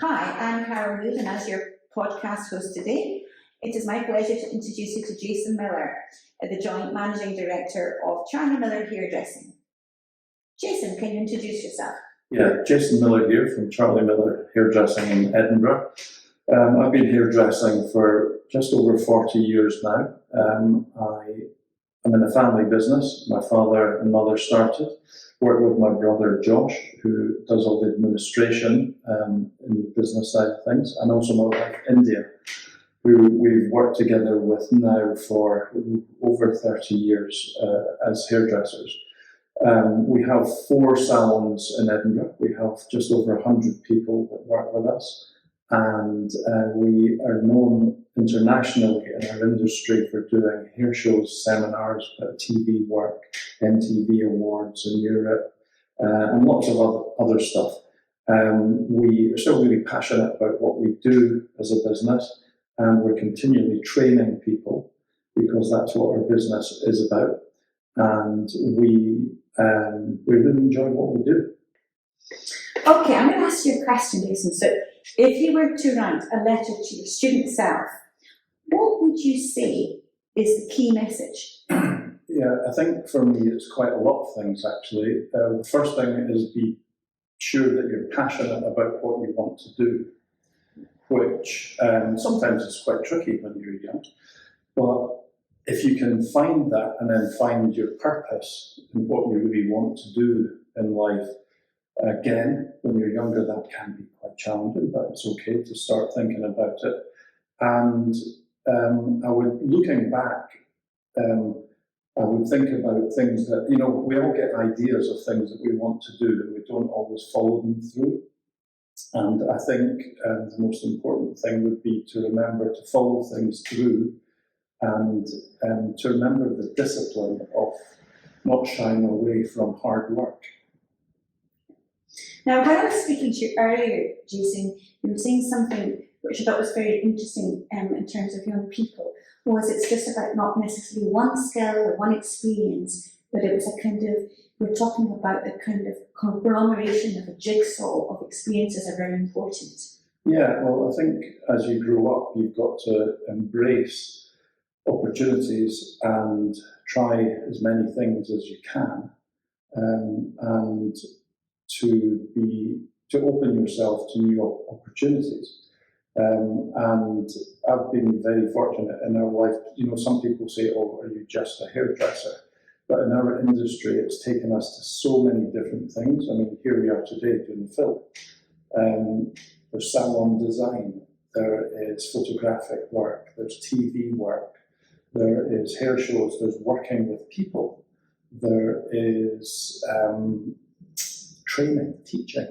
Hi, I'm Carol Wood, and as your podcast host today, it is my pleasure to introduce you to Jason Miller, the Joint Managing Director of Charlie Miller Hairdressing. Jason, can you introduce yourself? Yeah, Jason Miller here from Charlie Miller Hairdressing in Edinburgh. I've been hairdressing for just over 40 years now. I'm in a family business. My father and mother started. Work with my brother Josh, who does all the administration in the business side of things, and also my wife India, who we've worked together with now for over 30 years as hairdressers. We have 4 salons in Edinburgh. We have just over 100 people that work with us, and we are known internationally in our industry for doing hair shows, seminars, TV work, MTV awards in Europe, and lots of other stuff. We are still really passionate about what we do as a business, and we're continually training people because that's what our business is about, and we really enjoy what we do. Okay, I'm going to ask you a question, Jason. So, if you were to write a letter to your student self, what would you say is the key message? Yeah, I think for me it's quite a lot of things actually. The first thing is be sure that you're passionate about what you want to do, which sometimes is quite tricky when you're young. But if you can find that and then find your purpose and what you really want to do in life, again, when you're younger, that can be quite challenging, but it's okay to start thinking about it. And looking back, I would think about things that, we all get ideas of things that we want to do and we don't always follow them through. And I think the most important thing would be to remember to follow things through and to remember the discipline of not shying away from hard work. Now, when I was speaking to you earlier, Jason, you were saying something which I thought was very interesting in terms of young people, was it's just about not necessarily one skill or one experience, but it was a kind of, we're talking about the kind of conglomeration of a jigsaw of experiences are very important. Yeah, well, I think as you grow up, you've got to embrace opportunities and try as many things as you can, and to open yourself to new opportunities. And I've been very fortunate in our life. Some people say, "Oh, are you just a hairdresser?" But in our industry, it's taken us to so many different things. I mean, here we are today doing film. There's salon design. There is photographic work. There's TV work. There is hair shows. There's working with people. There is training, teaching,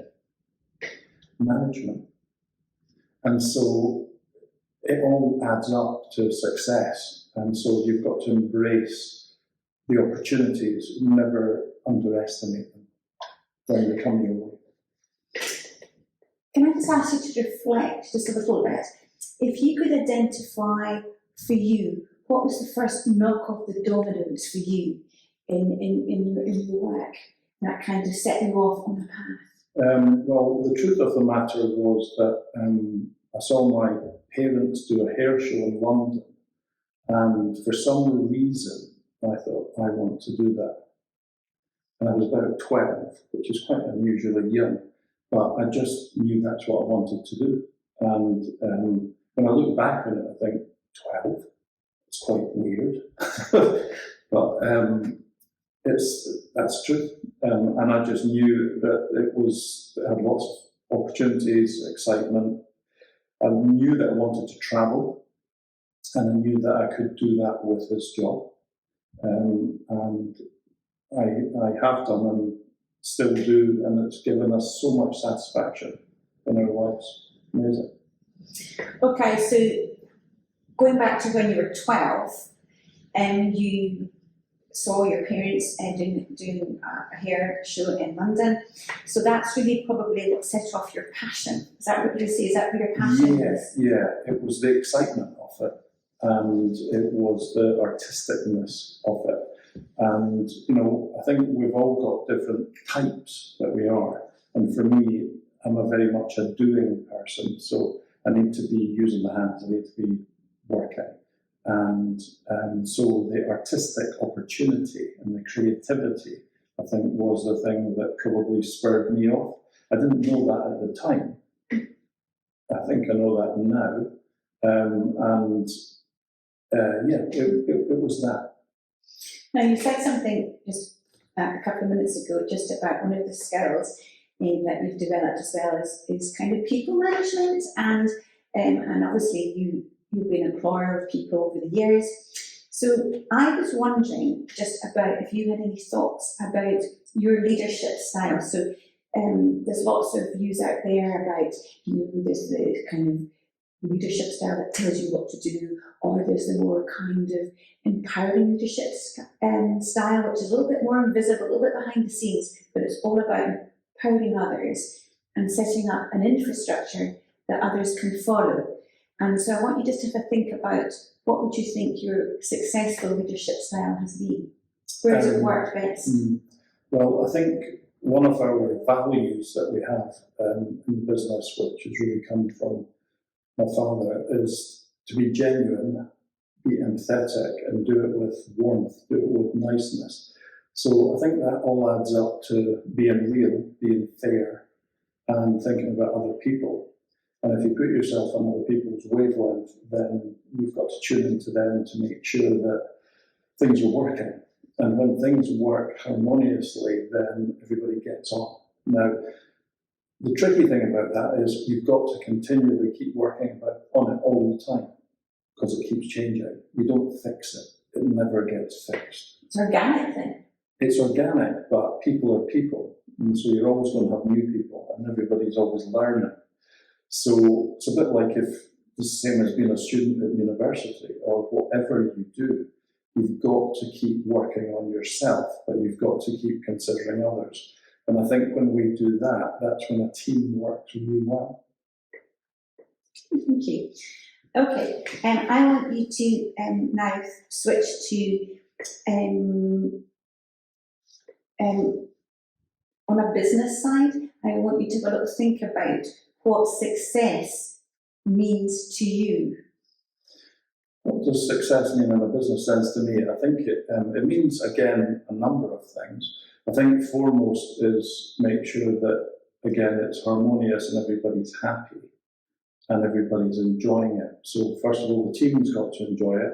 management. And so it all adds up to success. And so you've got to embrace the opportunities, never underestimate them when they come your way. Can I just ask you to reflect just a little bit? If you could identify for you, what was the first knock of the dominoes for you in your work that kind of set you off on a path? Well, the truth of the matter was that I saw my parents do a hair show in London, and for some reason I thought, I want to do that. And I was about 12, which is quite unusually young, but I just knew that's what I wanted to do. And when I look back on it, I think 12, it's quite weird, but that's true. And I just knew that it had lots of opportunities, excitement. I knew that I wanted to travel, and I knew that I could do that with this job. And I have done and still do, and it's given us so much satisfaction in our lives. Amazing. Okay, so going back to when you were 12, and you saw your parents doing a hair show in London. So that's really probably what set off your passion. Is that what you say? Is that where your passion is? Yeah, it was the excitement of it, and it was the artisticness of it. And, I think we've all got different types that we are. And for me, I'm a very much a doing person, so I need to be using my hands, I need to be working. And so the artistic opportunity and the creativity, I think, was the thing that probably spurred me off. I didn't know that at the time. I think I know that now. It was that. Now, you said something just a couple of minutes ago, just about one of the skills that you've developed as well is kind of people management, and obviously you've been an employer of people over the years. So I was wondering just about if you had any thoughts about your leadership style. So there's lots of views out there about, there's the kind of leadership style that tells you what to do, or there's the more kind of empowering leadership style, which is a little bit more invisible, a little bit behind the scenes, but it's all about empowering others and setting up an infrastructure that others can follow. And so I want you just to have a think about, what would you think your successful leadership style has been? Where does it work best? Well, I think one of our values that we have in the business, which has really come from my father, is to be genuine, be empathetic, and do it with warmth, do it with niceness. So I think that all adds up to being real, being fair, and thinking about other people. And if you put yourself on other people's wavelength, then you've got to tune into them to make sure that things are working. And when things work harmoniously, then everybody gets on. Now, the tricky thing about that is you've got to continually keep working on it all the time, because it keeps changing. You don't fix it. It never gets fixed. It's organic then. It's organic, but people are people. And so you're always going to have new people, and everybody's always learning. So it's a bit like if it's the same as being a student at university or whatever you do, you've got to keep working on yourself, but you've got to keep considering others. And I think when we do that, that's when a team works really well. Thank you. Okay, I want you to now switch to on a business side. I want you to have a little think about what success means to you. What does success mean in a business sense to me? I think it means, again, a number of things. I think foremost is make sure that, again, it's harmonious and everybody's happy and everybody's enjoying it. So first of all, the team's got to enjoy it.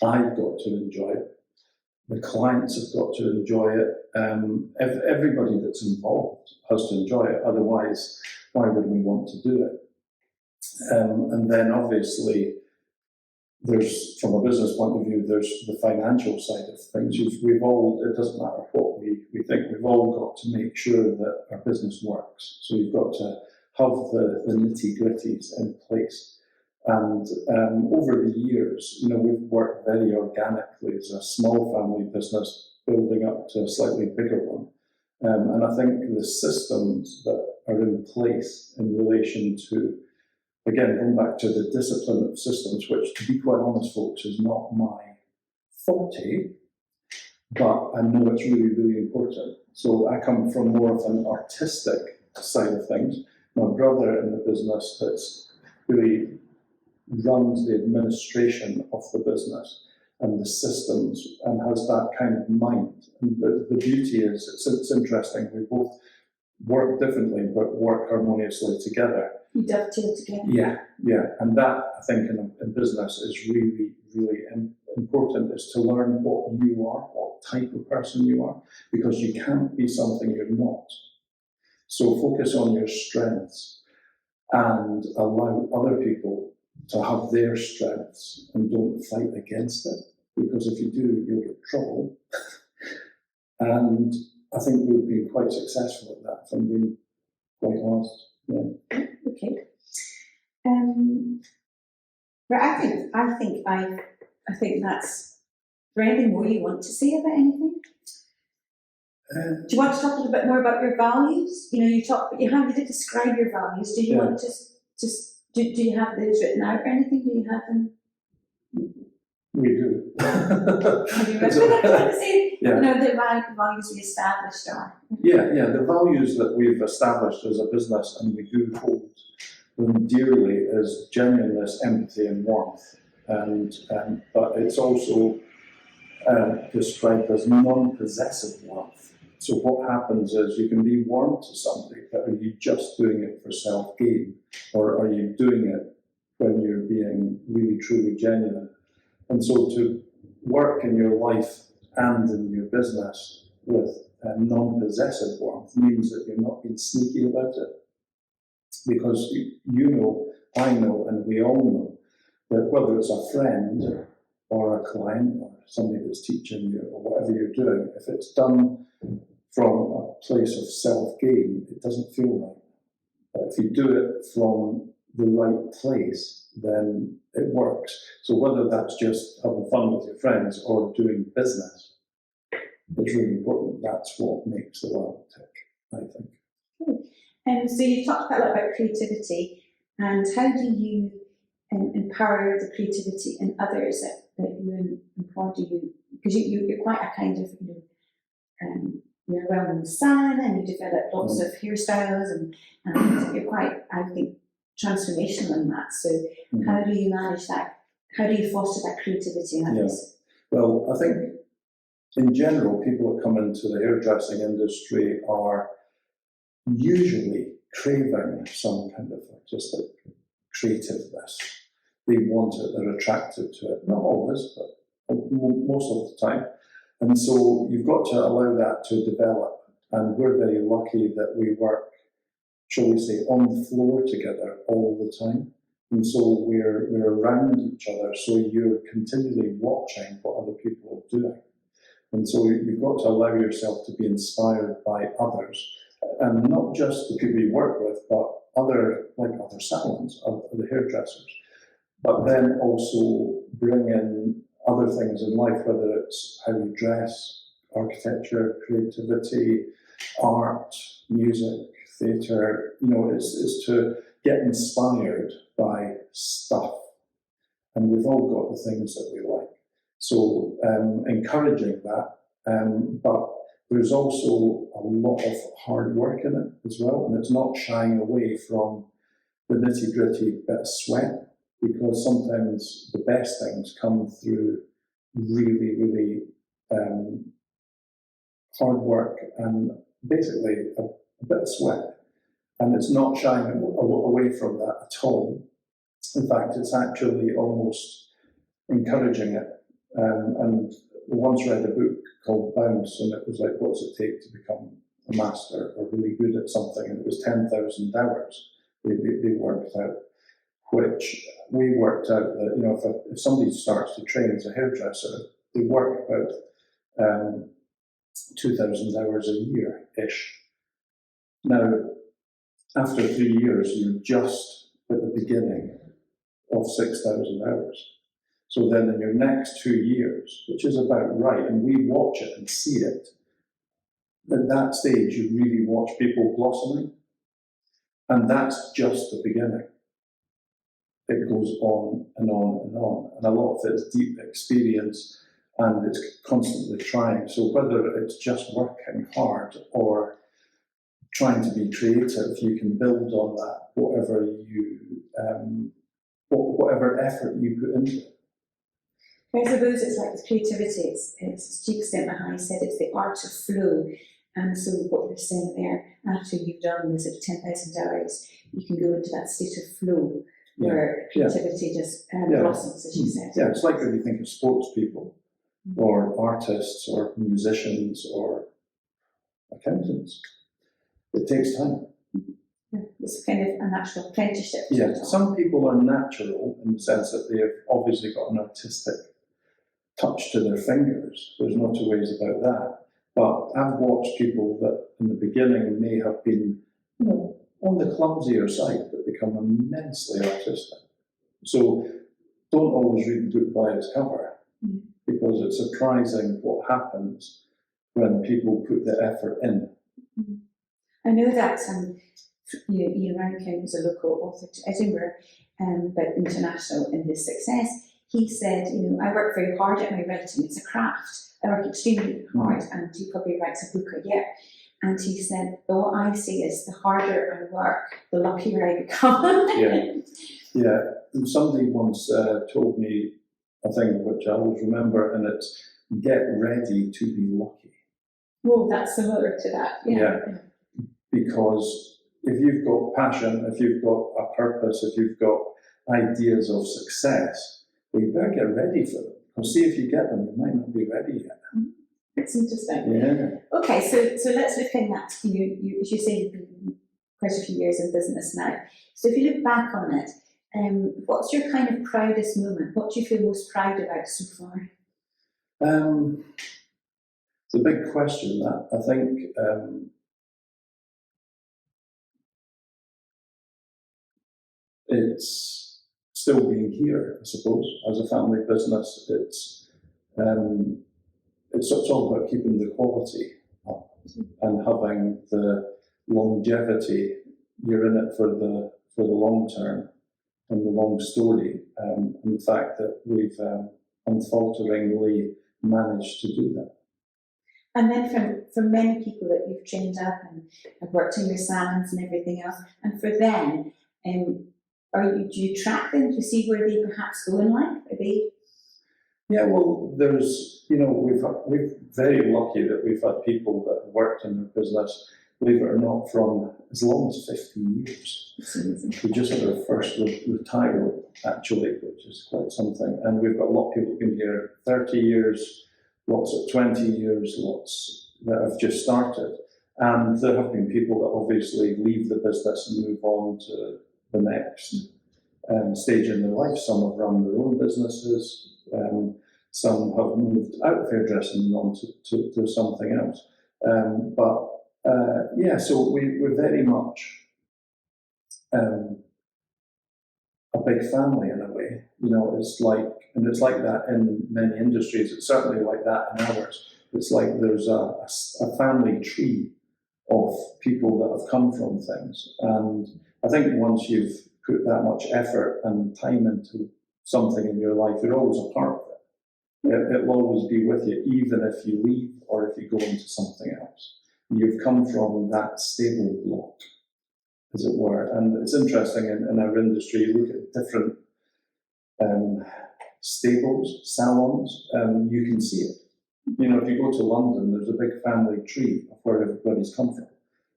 I've got to enjoy it. The clients have got to enjoy it. Everybody that's involved has to enjoy it. Otherwise, why would we want to do it? And then obviously, there's, from a business point of view, there's the financial side of things. It doesn't matter what we think, we've all got to make sure that our business works. So you've got to have the nitty-gritties in place. And over the years, we've worked very organically as a small family business, building up to a slightly bigger one. And I think the systems that are in place in relation to, again, going back to the discipline of systems, which, to be quite honest, folks, is not my forte, but I know it's really, really important. So I come from more of an artistic side of things. My brother in the business that's really runs the administration of the business and the systems and has that kind of mind. And the beauty is, it's interesting, we both work differently but work harmoniously together. You dovetail together. Yeah. And that, I think, in business is really, really important, is to learn what you are, what type of person you are, because you can't be something you're not. So focus on your strengths and allow other people to have their strengths and don't fight against it, because if you do, you'll get trouble. And I think we've been quite successful at that, if I'm being quite honest. Yeah. Okay. But I think that's. Is there anything more you want to say about anything? Do you want to talk a little bit more about your values? You did describe your values. Do you want to do you have those written out or anything? Do you have them? We do. Have you remember say, Yeah. you know, the values we established are? Yeah, the values that we've established as a business and we do hold them dearly is genuineness, empathy and warmth. And but it's also described as non-possessive warmth. So what happens is you can be warm to somebody, but are you just doing it for self-gain? Or are you doing it when you're being really, truly genuine? And so to work in your life and in your business with non-possessive warmth means that you're not being sneaky about it. Because you know, I know, and we all know that whether it's a friend or a client or somebody that's teaching you or whatever you're doing, if it's done from a place of self-gain, it doesn't feel right. But if you do it from the right place, then it works. So whether that's just having fun with your friends or doing business, it's really important. That's what makes the world tick, I think. And so you talked quite a lot about creativity, and how do you empower the creativity in others that you employ? Do you, because you're quite a kind of, you're a well-known son and you develop lots of hairstyles and you're quite, I think, transformational in that. So how do you manage that? How do you foster that creativity in others? Well, I think in general, people that come into the hairdressing industry are usually craving some kind of artistic creativeness. They want it, they're attracted to it. Not always, but most of the time. And so you've got to allow that to develop. And we're very lucky that we work, shall we say, on the floor together all the time. And so we're around each other, so you're continually watching what other people are doing. And so you've got to allow yourself to be inspired by others. And not just the people you work with, but other salons, other hairdressers. But then also bring in other things in life, whether it's how you dress, architecture, creativity, art, music, theatre. It's to get inspired by stuff. And we've all got the things that we like. So encouraging that, but there's also a lot of hard work in it as well, and it's not shying away from the nitty-gritty bit of sweat, because sometimes the best things come through really, really hard work and basically a bit of sweat. And it's not shying away from that at all. In fact, it's actually almost encouraging it. And I once read a book called Bounce, and it was like, what does it take to become a master or really good at something? And it was 10,000 hours they worked out, which we worked out that, if somebody starts to train as a hairdresser, they work about 2,000 hours a year-ish. Now, after 3 years, you're just at the beginning of 6,000 hours. So then in your next 2 years, which is about right, and we watch it and see it, at that stage you really watch people blossoming. And that's just the beginning. It goes on and on and on. And a lot of it is deep experience and it's constantly trying. So whether it's just working hard or trying to be creative, you can build on that, whatever effort you put into it. I suppose it's like with creativity, it's to the extent that I said, it's the art of flow. And so what you're saying there, after you've done this at 10,000 hours, you can go into that state of flow where creativity just blossoms, as you said. Yeah, it's like if you think of sports people or artists or musicians or accountants. It takes time. Yeah, it's kind of a natural apprenticeship. Yeah, some people are natural in the sense that they've obviously got an artistic touch to their fingers. There's no two ways about that. But I've watched people that in the beginning may have been, on the clumsier side, but become immensely artistic. So don't always read the book by its cover, because it's surprising what happens when people put the effort in. I know that Ian Rankin was a local author to Edinburgh, but international in his success. he said, you know, I work very hard at my writing. It's a craft. I work extremely hard, and he probably writes a book a year. And he said, but what I see is the harder I work, the luckier I become. Yeah. And somebody once told me a thing which I always remember, and it's get ready to be lucky. Well, that's similar to that. Yeah. Because if you've got passion, if you've got a purpose, if you've got ideas of success, well, you better get ready for them. Because see, if you get them, you might not be ready yet. It's interesting. Yeah. Okay, so let's look in that. You as you say, you've been quite a few years in business now. So if you look back on it, what's your kind of proudest moment? What do you feel most proud about so far? It's a big question, that. I think it's still being here, I suppose, as a family business. It's all about keeping the quality up and having the longevity. You're in it for the long term and the long story, and the fact that we've unfalteringly managed to do that. And then from many people that you've trained up and have worked in your salons and everything else, and for them, do you track them to see where they perhaps go in life? Are they? Yeah, well, there's, we're very lucky that we've had people that have worked in their business, believe it or not, from as long as 50 years. We just had our first retirement, actually, which is quite something. And we've got a lot of people who've been here 30 years, lots at 20 years, lots that have just started. And there have been people that obviously leave the business and move on to the next stage in their life. Some have run their own businesses. Some have moved out of hairdressing and on to something else. So we're very much a big family in a way. It's like that in many industries. It's certainly like that in ours. It's like there's a family tree of people that have come from things. And I think once you've put that much effort and time into something in your life, you're always a part of it. It'll always be with you, even if you leave or if you go into something else. You've come from that stable block, as it were. And it's interesting in our industry, you look at different stables, salons, you can see it. If you go to London, there's a big family tree of where everybody's come from.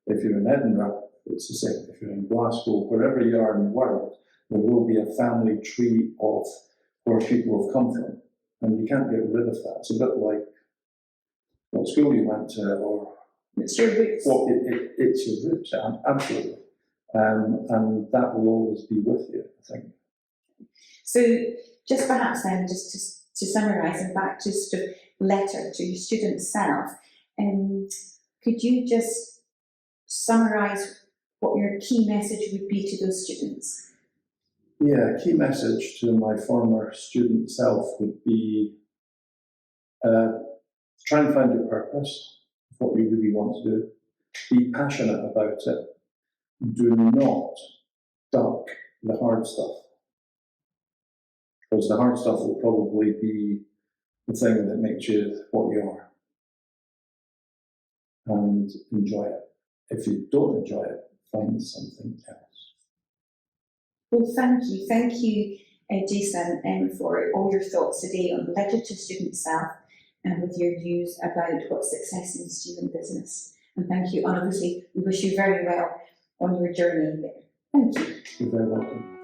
If you're in Edinburgh, it's the same. If you're in Glasgow, wherever you are in the world, there will be a family tree of where people have come from. And you can't get rid of that. It's a bit like what school you went to, or it's your roots. It's your roots, absolutely. And that will always be with you, I think. So just perhaps then, just to summarise and back to sort of letter to your student self, could you just summarise what your key message would be to those students? Yeah, key message to my former student self would be try and find your purpose, what you really want to do. Be passionate about it. Do not duck the hard stuff, because the hard stuff will probably be the thing that makes you what you are. And enjoy it. If you don't enjoy it, find something else. Well, thank you, Jason, for all your thoughts today on the letter to student self and with your views about what success means to you in business. And thank you, and obviously we wish you very well on your journey there. Thank you. You're very welcome.